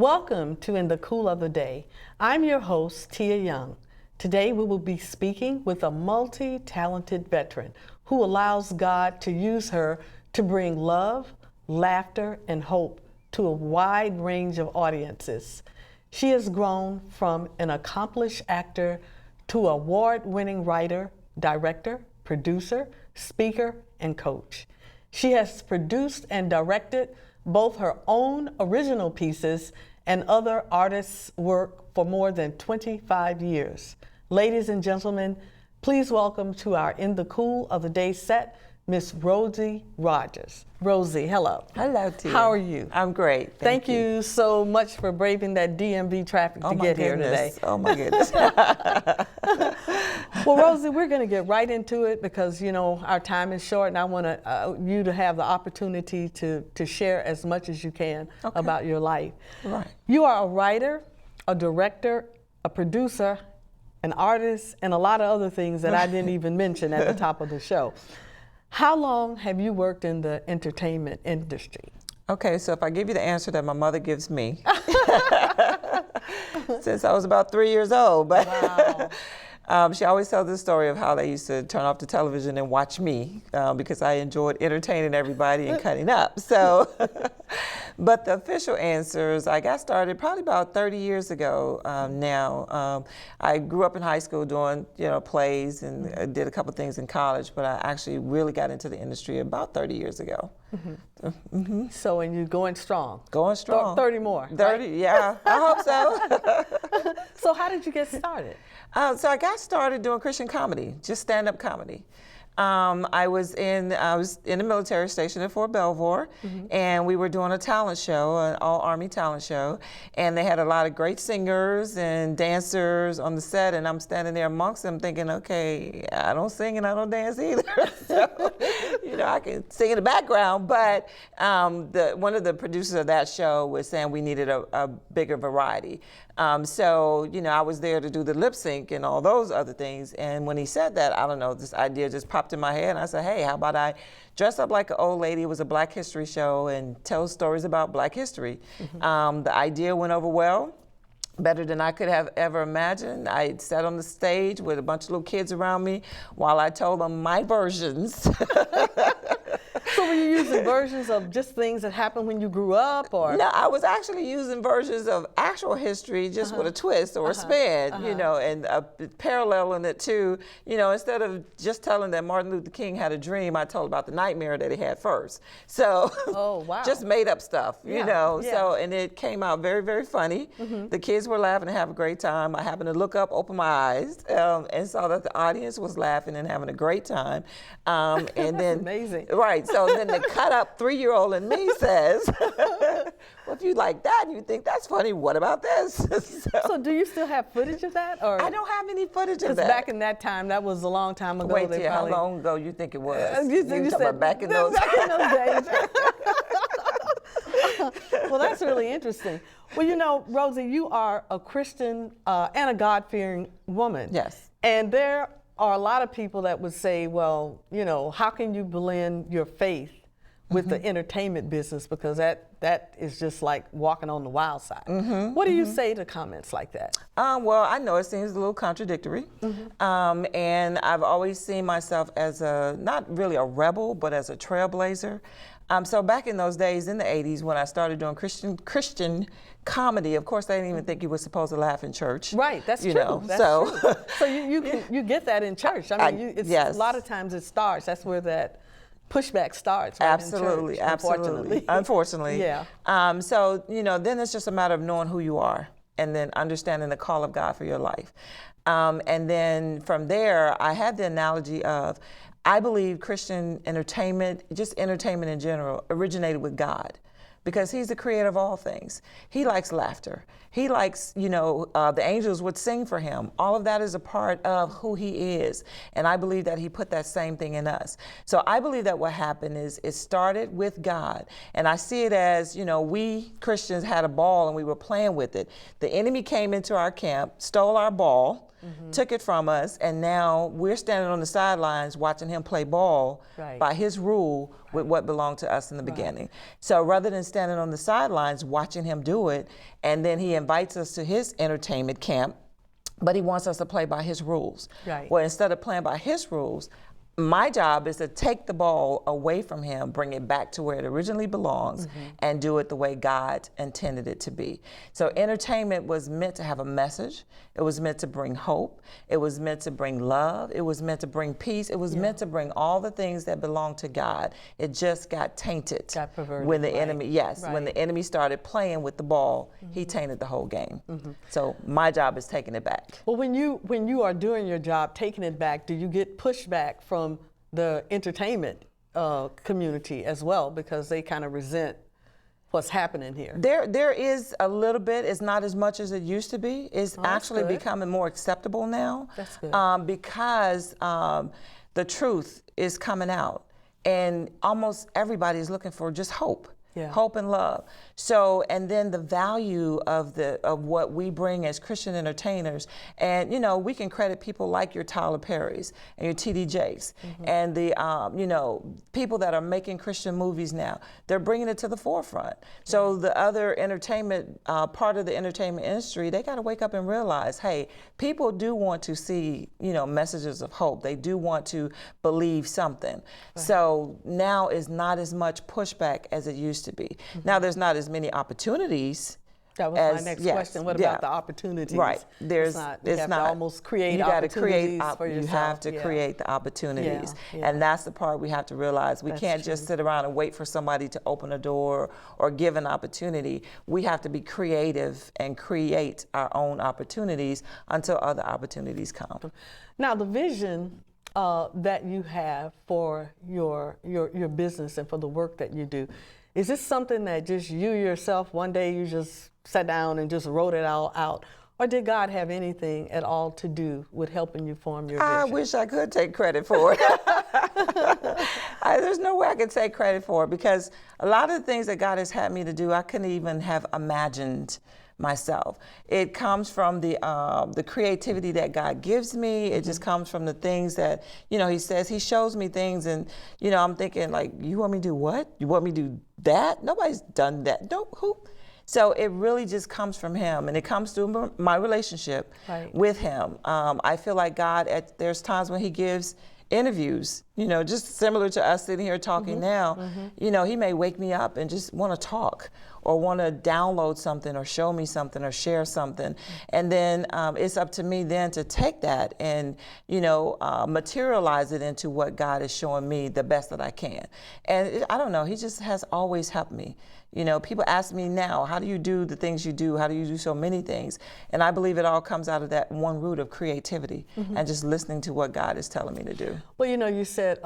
Welcome to In the Cool of the Day. I'm your host, Tia Young. Today we will be speaking with a multi-talented veteran who allows God to use her to bring love, laughter, and hope to a wide range of audiences. She has grown from an accomplished actor to award-winning writer, director, producer, speaker, and coach. She has produced and directed both her own original pieces and other artists' work for more than 25 years. Ladies and gentlemen, please welcome to our In the Cool of the Day set, Miss Rosie Rogers. Rosie, hello. Hello, Tia. How are you? I'm great. Thank you so much for braving that DMV traffic to get here today. Oh my goodness. Well, Rosie, we're going to get right into it because, you know, our time is short and I want you to have the opportunity to share as much as you can about your life. Right. You are a writer, a director, a producer, an artist, and a lot of other things that I didn't even mention at the top of the show. How long have you worked in the entertainment industry? Okay, so if I give you the answer that my mother gives me, since I was about 3 years old, but Wow. she always tells the story of how they used to turn off the television and watch me because I enjoyed entertaining everybody and cutting up. So, but the official answers, I got started probably about 30 years ago now. I grew up in high school doing, plays and did a couple things in college, but I actually really got into the industry about 30 years ago. Mm-hmm. Mm-hmm. So, and you're going strong. Going strong. 30 more. 30, right? Yeah, I hope so. So how did you get started? So I got started doing Christian comedy, just stand-up comedy. I was in the military station at Fort Belvoir, and we were doing a talent show, an all-Army talent show, and they had a lot of great singers and dancers on the set, and I'm standing there amongst them thinking, okay, I don't sing and I don't dance either. So, I can sing in the background, but one of the producers of that show was saying we needed a bigger variety. So, I was there to do the lip sync and all those other things. And when he said that, I don't know, this idea just popped in my head. And I said, hey, how about I dress up like an old lady? It was a Black History show and tell stories about Black history. The idea went over well, better than I could have ever imagined. I sat on the stage with a bunch of little kids around me while I told them my versions. So were you using versions of just things that happened when you grew up, or? No, I was actually using versions of actual history just with a twist or a spin, and paralleling it to, instead of just telling that Martin Luther King had a dream, I told about the nightmare that he had first. So just made up stuff, so, and it came out very, very funny. The kids were laughing and having a great time. I happened to look up, open my eyes, and saw that the audience was laughing and having a great time. And then, amazing. Right, so then the cut up 3-year-old in me says, well, if you like that and you think that's funny, what about this? So do you still have footage of that? Or? I don't have any footage of that. Because back in that time, that was a long time ago. Wait, Tia, how long ago you think it was? You talking about back in those days. Well, that's really interesting. Well, Rosie, you are a Christian and a God-fearing woman. Yes. And there are a lot of people that would say, well, how can you blend your faith with the entertainment business, because that is just like walking on the wild side. What do you say to comments like that? Well, I know it seems a little contradictory, and I've always seen myself as not really a rebel, but as a trailblazer. So back in those days, in the 80s, when I started doing Christian comedy, of course, they didn't even think you were supposed to laugh in church. Right, that's true. That's so true. So you get that in church. I mean, yes. A lot of times it starts. That's where that pushback starts. Right, absolutely, in church, unfortunately. Yeah. So then it's just a matter of knowing who you are and then understanding the call of God for your life. And then from there, I had the analogy of, I believe Christian entertainment, just entertainment in general, originated with God, because he's the creator of all things. He likes laughter. He likes, the angels would sing for him. All of that is a part of who he is. And I believe that he put that same thing in us. So I believe that what happened is it started with God. And I see it as, we Christians had a ball and we were playing with it. The enemy came into our camp, stole our ball, took it from us, and now we're standing on the sidelines watching him play ball by his rule with what belonged to us in the beginning. So rather than standing on the sidelines watching him do it, and then he invites us to his entertainment camp, but he wants us to play by his rules. Well, instead of playing by his rules, my job is to take the ball away from him, bring it back to where it originally belongs, and do it the way God intended it to be. So entertainment was meant to have a message. It was meant to bring hope. It was meant to bring love. It was meant to bring peace. It was meant to bring all the things that belong to God. It just got tainted. Got perverted. When the enemy, when the enemy started playing with the ball, he tainted the whole game. So my job is taking it back. Well, when you are doing your job, taking it back, do you get pushback from the entertainment community as well, because they kind of resent what's happening here? There is a little bit. It's not as much as it used to be. It's actually becoming more acceptable now. That's good. Because the truth is coming out, and almost everybody is looking for just hope. Hope and love. So, and then the value of what we bring as Christian entertainers, and we can credit people like your Tyler Perrys and your T.D. Jakes, and the people that are making Christian movies now. They're bringing it to the forefront. So the other entertainment part of the entertainment industry, they got to wake up and realize, hey, people do want to see messages of hope. They do want to believe something. So now is not as much pushback as it used to be. Now there's not as many opportunities. That was my next question. What about the opportunities? Right. You have to almost create opportunities for yourself. You have to create the opportunities. And that's the part we have to realize. We can't just sit around and wait for somebody to open a door or give an opportunity. We have to be creative and create our own opportunities until other opportunities come. Now, the vision that you have for your business and for the work that you do, is this something that just you yourself, one day you just sat down and just wrote it all out? Or did God have anything at all to do with helping you form your vision? I wish I could take credit for it. There's no way I could take credit for it, because a lot of the things that God has had me to do, I couldn't even have imagined myself. It comes from the creativity that God gives me. It just comes from the things that, he says. He shows me things, and, I'm thinking, like, you want me to do what? You want me to do that? Nobody's done that. No, who? So it really just comes from him, and it comes through my relationship with him. I feel like God, there's times when he gives interviews, just similar to us sitting here talking now, he may wake me up and just want to talk, or want to download something, or show me something, or share something. And then it's up to me then to take that and, materialize it into what God is showing me the best that I can. And I don't know, he just has always helped me. People ask me now, how do you do the things you do? How do you do so many things? And I believe it all comes out of that one root of creativity and just listening to what God is telling me to do. Well, you said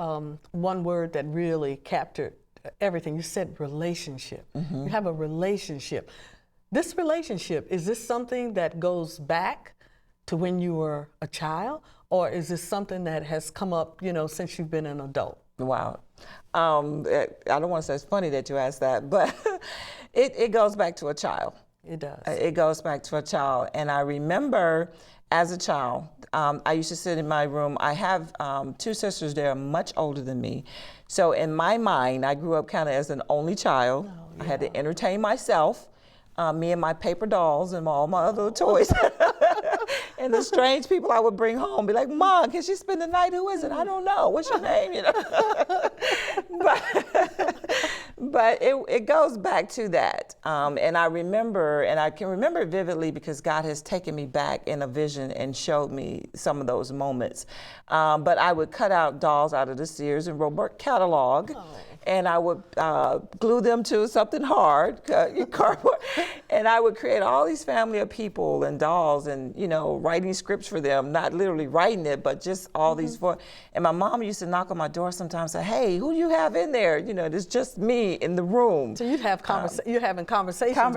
one word that really captured everything. You said relationship. You have a relationship. This relationship, is this something that goes back to when you were a child, or is this something that has come up, since you've been an adult? Wow. I don't want to say it's funny that you asked that, but it goes back to a child. It does. It goes back to a child. And I remember as a child, I used to sit in my room. I have two sisters that are much older than me. So in my mind, I grew up kind of as an only child. I had to entertain myself, me and my paper dolls and all my other toys. And the strange people I would bring home, be like, Mom, can she spend the night? Who is it? I don't know. What's your name? But it goes back to that. And I remember, and I can remember it vividly because God has taken me back in a vision and showed me some of those moments. But I would cut out dolls out of the Sears and Roebuck catalog. And I would glue them to something hard, cardboard, and I would create all these family of people and dolls, and writing scripts for them, not literally writing it, but just all these for. And my mom used to knock on my door sometimes, and say, "Hey, who do you have in there? It's just me in the room." So you'd have you're having conversations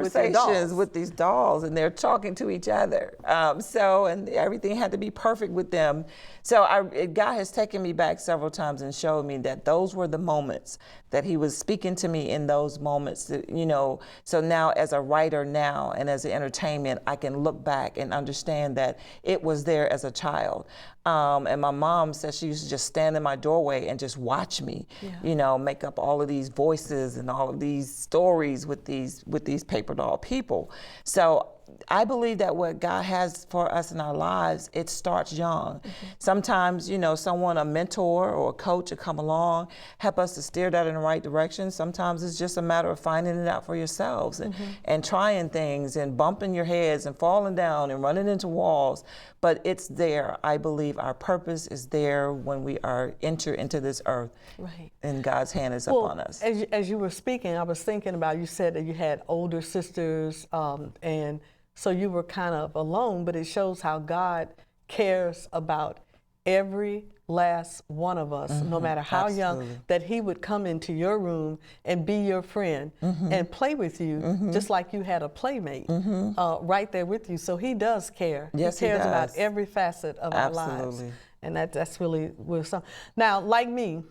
with these dolls, and they're talking to each other. And everything had to be perfect with them. So God has taken me back several times and showed me that those were the moments that he was speaking to me in those moments, you know. So now as a writer now and as an entertainment, I can look back and understand that it was there as a child. And my mom said she used to just stand in my doorway and just watch me, you know, make up all of these voices and all of these stories with these paper doll people. So I believe that what God has for us in our lives, it starts young. Sometimes, you know, someone, a mentor or a coach will come along, help us to steer that in the right direction. Sometimes it's just a matter of finding it out for yourselves and trying things and bumping your heads and falling down and running into walls. But it's there. I believe our purpose is there when we enter into this earth, and God's hand is upon us. As you were speaking, I was thinking about, you said that you had older sisters, and so you were kind of alone, but it shows how God cares about every last one of us, no matter how young, that he would come into your room and be your friend and play with you, just like you had a playmate right there with you. So he does care. Yes, he cares he does. about every facet of our lives. And that's really something. Now, like me,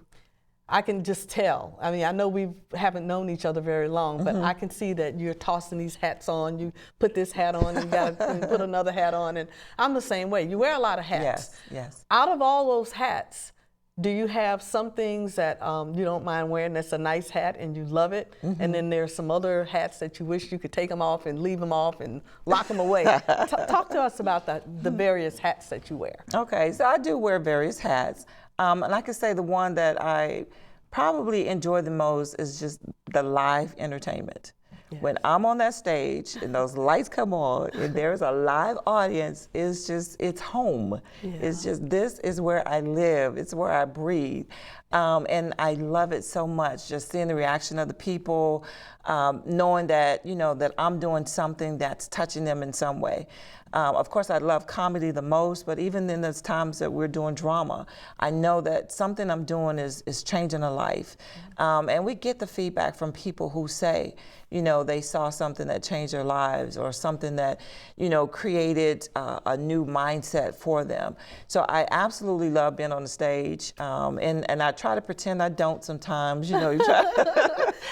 I can just tell. I mean, I know we haven't known each other very long, but I can see that you're tossing these hats on. You put this hat on, and you got to put another hat on, and I'm the same way. You wear a lot of hats. Yes, yes. Out of all those hats, do you have some things that you don't mind wearing that's a nice hat and you love it, and then there's some other hats that you wish you could take them off and leave them off and lock them away? Talk to us about the various hats that you wear. Okay, so I do wear various hats. And I can say the one that I probably enjoy the most is just the live entertainment. When I'm on that stage and those lights come on and there's a live audience, it's home. It's just, this is where I live. It's where I breathe. And I love it so much, just seeing the reaction of the people, knowing that, you know, that I'm doing something that's touching them in some way. Of course, I love comedy the most, but even in those times that we're doing drama, I know that something I'm doing is changing a life. And we get the feedback from people who say, you know, they saw something that changed their lives or something that, you know, created a new mindset for them. So I absolutely love being on the stage. And I try to pretend I don't sometimes, you know, you try.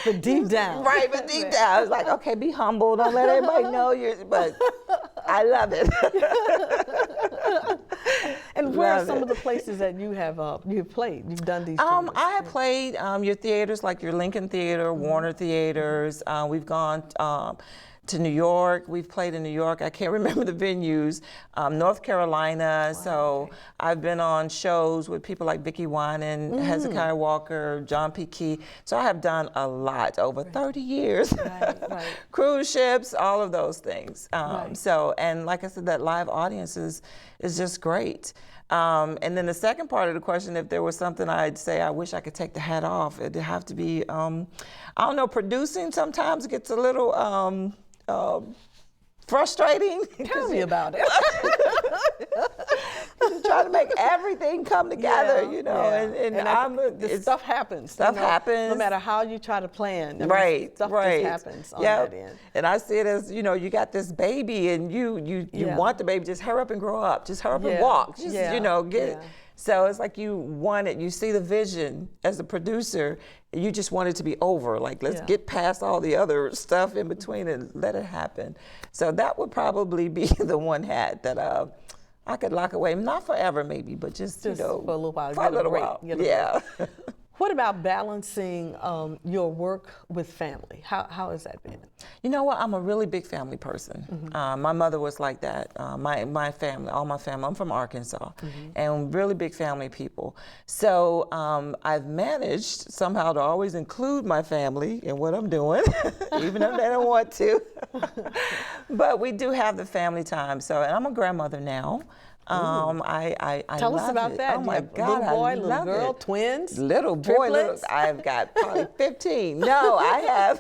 But deep down. Right, but deep down, it's like, okay, be humble. Don't let everybody know you're, but I love it. And where are some of the places that you've played? You've done these tours? I have played your theaters, like your Lincoln Theater, Warner Theaters. We've gone to New York. We've played in New York. I can't remember the venues. North Carolina. Wow, so I've been on shows with people like Vicki Winan, Hezekiah Walker, John P. Key. So I have done a lot over 30 years. Cruise ships, all of those things. So, and like I said, that live audience is just great. And then the second part of the question, if there was something I'd say I wish I could take the hat off, it'd have to be, I don't know, producing sometimes gets a little frustrating. Tell me about it. You try to make everything come together, you know, and stuff happens. Stuff happens. No matter how you try to plan. I mean, stuff just happens on that end. And I see it as, you know, you got this baby and you want the baby, just hurry up and grow up, just hurry up and walk, just, you know, get it. So it's like you want it, you see the vision as a producer, you just want it to be over. Like, let's get past all the other stuff in between and let it happen. So that would probably be the one hat that I could lock away, not forever maybe, but just you know, for a little while. For a little while, yeah. What about balancing your work with family? How has that been? You know what? I'm a really big family person. My mother was like that. My family, all my family, I'm from Arkansas, and really big family people. So I've managed somehow to always include my family in what I'm doing, even if they don't want to. But we do have the family time. So, and I'm a grandmother now. I Tell us about that. Oh my God, little boy, I little love girl, it. twins, little boy, I've got probably 15. No, I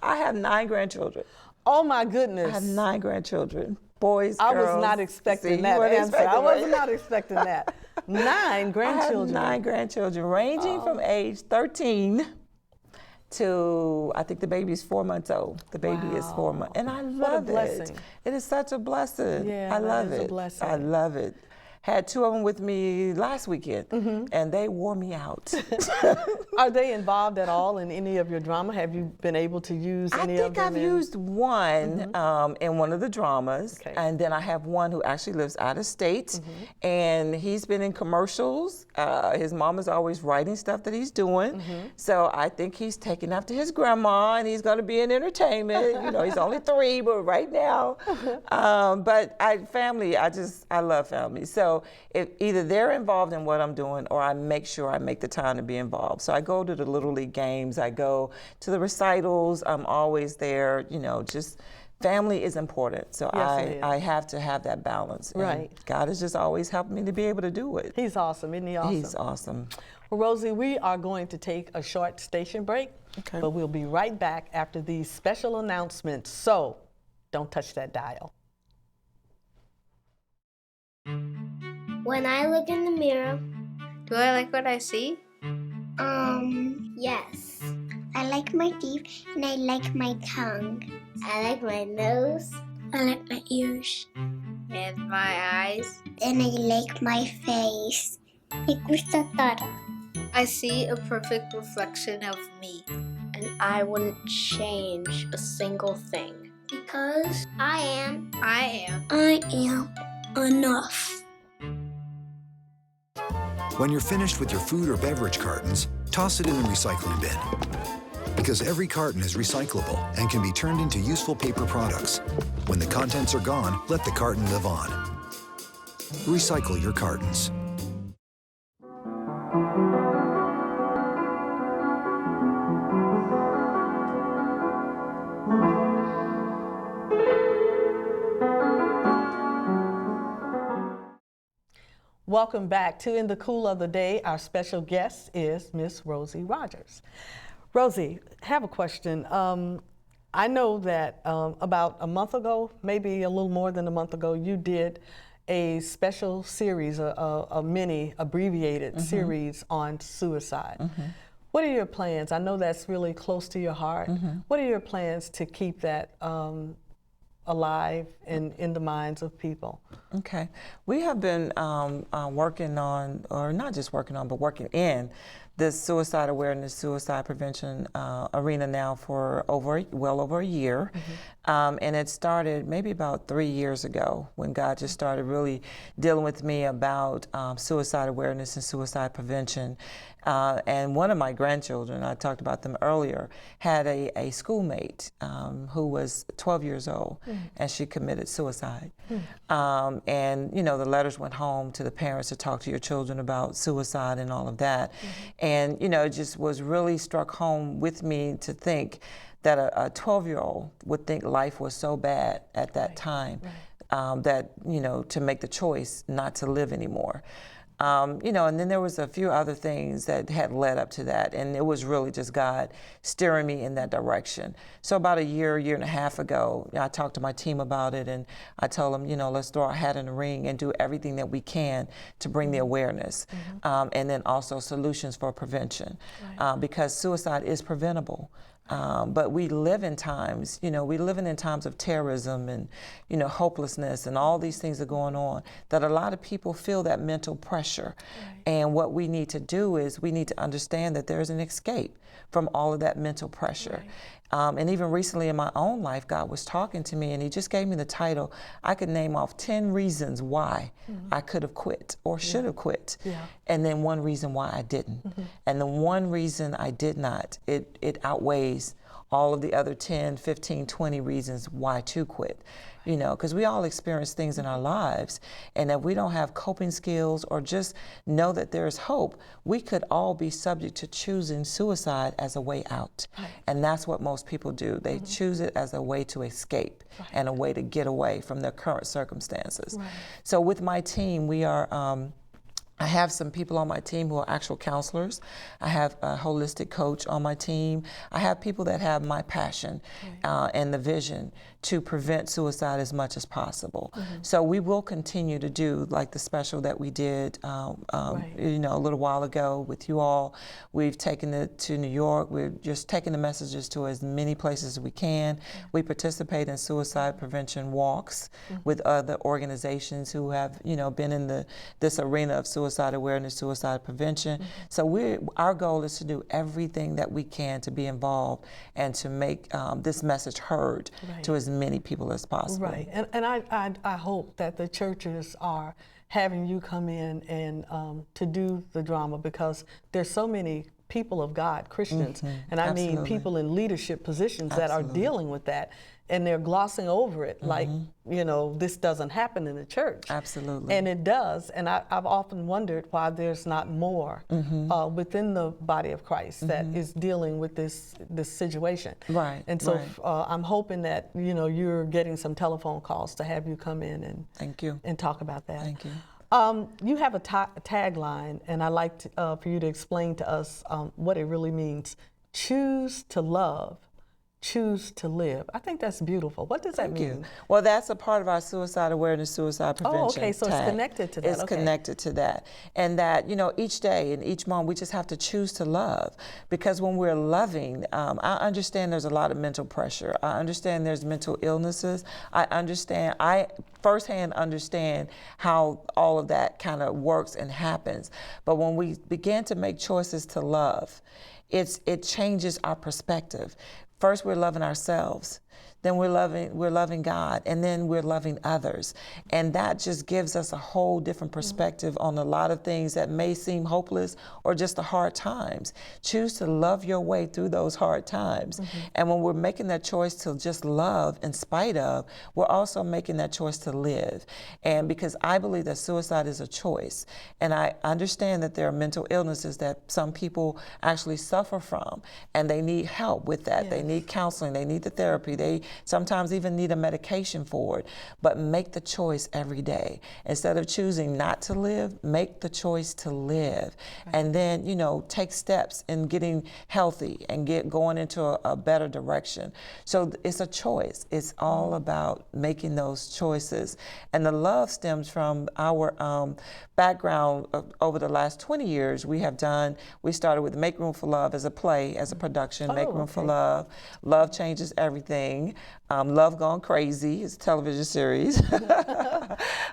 have 9 grandchildren. Oh my goodness! I have 9 grandchildren, boys, girls. I was not expecting that answer. I was not expecting that. 9 grandchildren. I have 9 grandchildren, ranging from age 13 to, I think the baby's 4 months old. The baby is 4 months. And I love it. It is such a blessing. Yeah, I love it. A blessing. I love it. Had 2 of them with me last weekend, and they wore me out. Are they involved at all in any of your drama? Have you been able to use any of them? I think I've used one in one of the dramas, Okay. and then I have one who actually lives out of state, and he's been in commercials. His mom is always writing stuff that he's doing, so I think he's taking after his grandma, and he's going to be in entertainment. You know, he's only 3, but right now. But family, I love family. So if either they're involved in what I'm doing, or I make sure I make the time to be involved. So I go to the Little League games, I go to the recitals, I'm always there, you know, just family is important. So Yes, I have to have that balance. And Right. God has just always helped me to be able to do it. He's awesome, isn't he awesome? He's awesome. Well, Rosie, we are going to take a short station break, Okay. but we'll be right back after these special announcements. So don't touch that dial. When I look in the mirror, Do I like what I see? yes. I like my teeth and I like my tongue. I like my nose. I like my ears. And my eyes? And I like my face. Me gusta todo. I see a perfect reflection of me. And I wouldn't change a single thing. Because I am enough. When you're finished with your food or beverage cartons, toss it in the recycling bin. Because every carton is recyclable and can be turned into useful paper products. When the contents are gone, let the carton live on. Recycle your cartons. Welcome back to In the Cool of the Day. Our special guest is Miss Rosie Rogers. Rosie, I have a question. I know that about a month ago, maybe a little more than a month ago, you did a special series, a mini abbreviated series on suicide. What are your plans? I know that's really close to your heart. What are your plans to keep that alive and in the minds of people? Okay. We have been working on, or not just working on, but working in this suicide awareness, suicide prevention arena now for well over a year. And it started maybe about 3 years ago when God just started really dealing with me about suicide awareness and suicide prevention. And one of my grandchildren, I talked about them earlier, had a schoolmate who was 12 years old, and she committed suicide. And, you know, the letters went home to the parents to talk to your children about suicide and all of that. And, you know, it just was really struck home with me to think that a 12-year-old would think life was so bad at that time that, you know, to make the choice not to live anymore. You know, and then there was a few other things that had led up to that, and it was really just God steering me in that direction. So about a year and a half ago, I talked to my team about it, and I told them, you know, let's throw our hat in the ring and do everything that we can to bring the awareness, and then also solutions for prevention, because suicide is preventable. But we live in times, you know, we live in times of terrorism and, you know, hopelessness and all these things are going on that a lot of people feel that mental pressure. And what we need to do is we need to understand that there's an escape from all of that mental pressure. And even recently in my own life, God was talking to me and he just gave me the title. I could name off 10 reasons why I could have quit or should have quit. And then one reason why I didn't. And the one reason I did not, it outweighs all of the other 10, 15, 20 reasons why to quit. You know, because we all experience things in our lives, and if we don't have coping skills or just know that there is hope, we could all be subject to choosing suicide as a way out. And that's what most people do. They choose it as a way to escape and a way to get away from their current circumstances. So with my team, we are I have some people on my team who are actual counselors. I have a holistic coach on my team. I have people that have my passion and the vision to prevent suicide as much as possible. So we will continue to do like the special that we did, you know, a little while ago with you all. We've taken it to New York. We're just taking the messages to as many places as we can. We participate in suicide prevention walks with other organizations who have, you know, been in this arena of suicide awareness, suicide prevention. So our goal is to do everything that we can to be involved and to make this message heard to as many people as possible. Right, and I hope that the churches are having you come in and to do the drama, because there's so many people of God, Christians, and I mean people in leadership positions that are dealing with that, and they're glossing over it like, you know, this doesn't happen in the church. Absolutely. And it does, and I've often wondered why there's not more within the body of Christ that is dealing with this situation. Right. And so I'm hoping that, you know, you're getting some telephone calls to have you come in and Thank you. and talk about that. Thank you. You have a tagline, and I'd like for you to explain to us what it really means. Choose to love, choose to live. I think that's beautiful. What does that mean? Thank you. Well, that's a part of our suicide awareness, suicide prevention. Oh, okay, so tag. it's connected to that. It's connected to that. And that, you know, each day and each moment, we just have to choose to love. Because when we're loving, I understand there's a lot of mental pressure. I understand there's mental illnesses. I firsthand understand how all of that kind of works and happens. But when we begin to make choices to love, it changes our perspective. First, we're loving ourselves. Then we're loving God, and then we're loving others. And that just gives us a whole different perspective on a lot of things that may seem hopeless or just the hard times. Choose to love your way through those hard times. And when we're making that choice to just love in spite of, we're also making that choice to live. And because I believe that suicide is a choice, and I understand that there are mental illnesses that some people actually suffer from, and they need help with that. They need counseling, they need the therapy, they sometimes even need a medication for it. But make the choice every day. Instead of choosing not to live, make the choice to live. And then, you know, take steps in getting healthy and going into a better direction. So it's a choice. It's all about making those choices. And the love stems from our background over the last 20 years. We started with Make Room for Love as a play, as a production, Make Room for Love. Love Changes Everything. Love Gone Crazy is a television series.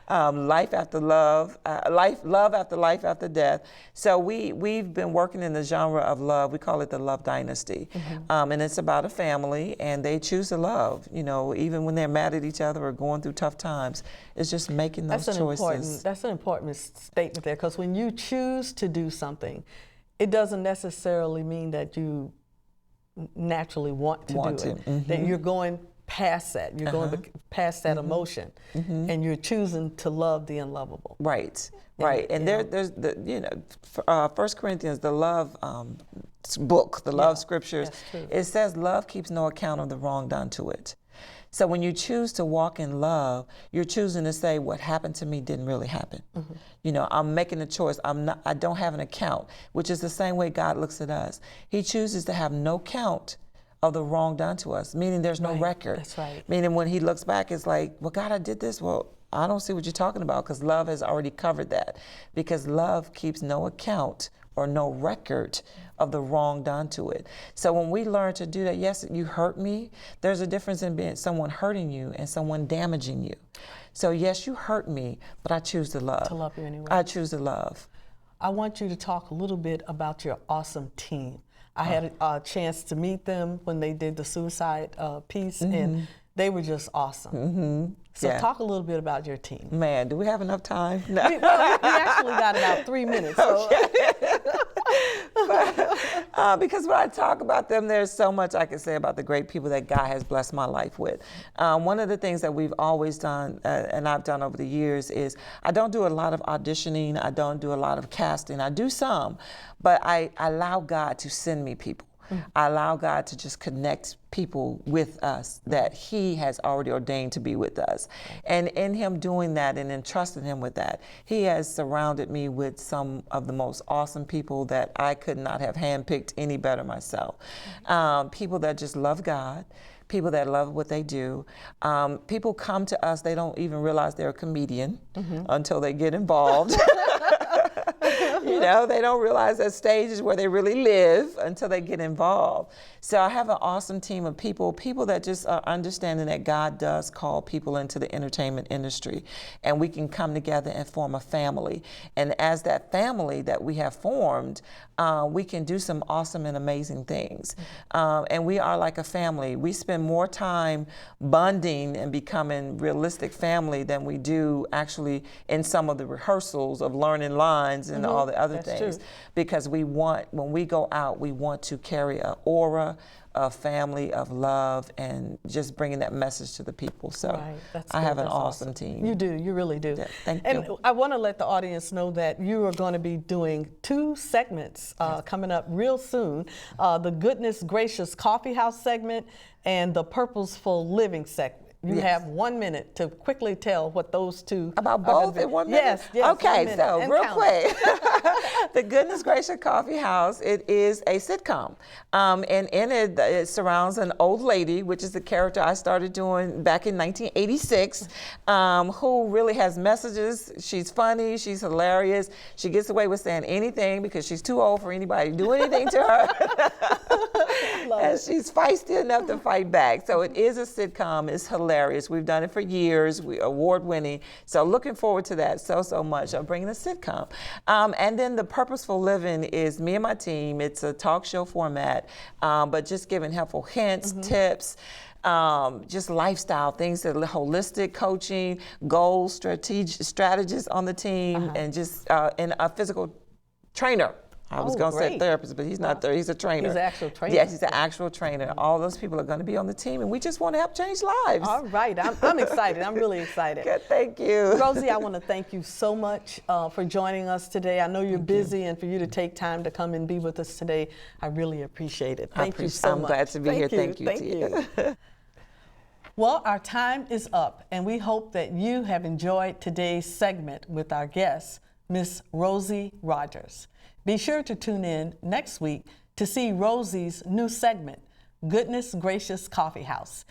Life After Love, Love After Life After Death. So we've been working in the genre of love. We call it the Love Dynasty. And it's about a family, and they choose to love, you know, even when they're mad at each other or going through tough times. It's just making those choices. That's an important statement there, because when you choose to do something, it doesn't necessarily mean that you naturally want to do it. That you're going past that. You're going past that emotion, and you're choosing to love the unlovable. Right. And there's the, you know, 1 Corinthians, the love book, the love scriptures, it says love keeps no account of the wrong done to it. So when you choose to walk in love, you're choosing to say what happened to me didn't really happen. You know, I'm making a choice. I don't have an account, which is the same way God looks at us. He chooses to have no count of the wrong done to us, meaning there's no record. That's right. Meaning when he looks back, it's like, well, God, I did this. Well, I don't see what you're talking about, because love has already covered that. Because love keeps no account or no record of the wrong done to it. So when we learn to do that, yes, you hurt me. There's a difference in being someone hurting you and someone damaging you. So yes, you hurt me, but I choose to love. To love you anyway. I choose to love. I want you to talk a little bit about your awesome team. I had a chance to meet them when they did the suicide piece, and they were just awesome. So talk a little bit about your team. Man, do we have enough time? No. We actually got about 3 minutes. So. Because when I talk about them, there's so much I can say about the great people that God has blessed my life with. One of the things that we've always done, and I've done over the years, is I don't do a lot of auditioning. I don't do a lot of casting. I do some, but I allow God to send me people. I allow God to just connect people with us that He has already ordained to be with us. And in Him doing that and entrusting Him with that, He has surrounded me with some of the most awesome people that I could not have handpicked any better myself. People that just love God, people that love what they do. People come to us, they don't even realize they're a comedian until they get involved. You know, they don't realize that stage is where they really live until they get involved. So I have an awesome team of people that just are understanding that God does call people into the entertainment industry, and we can come together and form a family. And as that family that we have formed, we can do some awesome and amazing things. And we are like a family. We spend more time bonding and becoming realistic family than we do actually in some of the rehearsals of learning lines and all the other things. True. Because we want, when we go out, we want to carry an aura of family, of love, and just bringing that message to the people. So Right. That's I good. have an That's awesome team. You do. You really do. Yeah, thank and you. I want to let the audience know that you are going to be doing 2 segments coming up real soon. The Goodness Gracious Coffee House segment and the Purposeful Living segment. You have 1 minute to quickly tell what those 2 About are gonna both be. in 1 minute? Yes, yes. 1 Okay, minute, so and real count. quick. The Goodness Gracious Coffee House, it is a sitcom. And in it, it surrounds an old lady, which is the character I started doing back in 1986, who really has messages. She's funny, she's hilarious. She gets away with saying anything because she's too old for anybody to do anything to her. And she's feisty enough to fight back. So it is a sitcom. It's hilarious. We've done it for years. We're award-winning. So looking forward to that so much of bringing a sitcom. And then the Purposeful Living is me and my team. It's a talk show format, but just giving helpful hints, tips, just lifestyle things, that holistic coaching, goals, strategies on the team, and just and a physical trainer. I was going to say therapist, but he's not there. He's a trainer. He's an actual trainer. Yes, he's an actual trainer. All those people are going to be on the team, and we just want to help change lives. All right. I'm excited. I'm really excited. Good, thank you. Rosie, I want to thank you so much for joining us today. I know you're busy, and for you to take time to come and be with us today, I really appreciate it. Thank you so much. I'm glad to be here. Thank you. Thank you. Well, our time is up, and we hope that you have enjoyed today's segment with our guest, Miss Rosie Rogers. Be sure to tune in next week to see Rosie's new segment, Goodness Gracious Coffee House.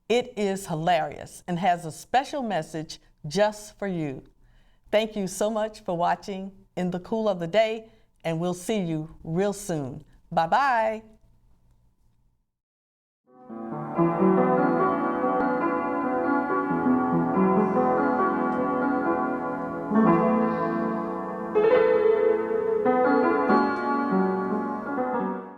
It is hilarious and has a special message just for you. Thank you so much for watching In the Cool of the Day, and we'll see you real soon. Bye-bye.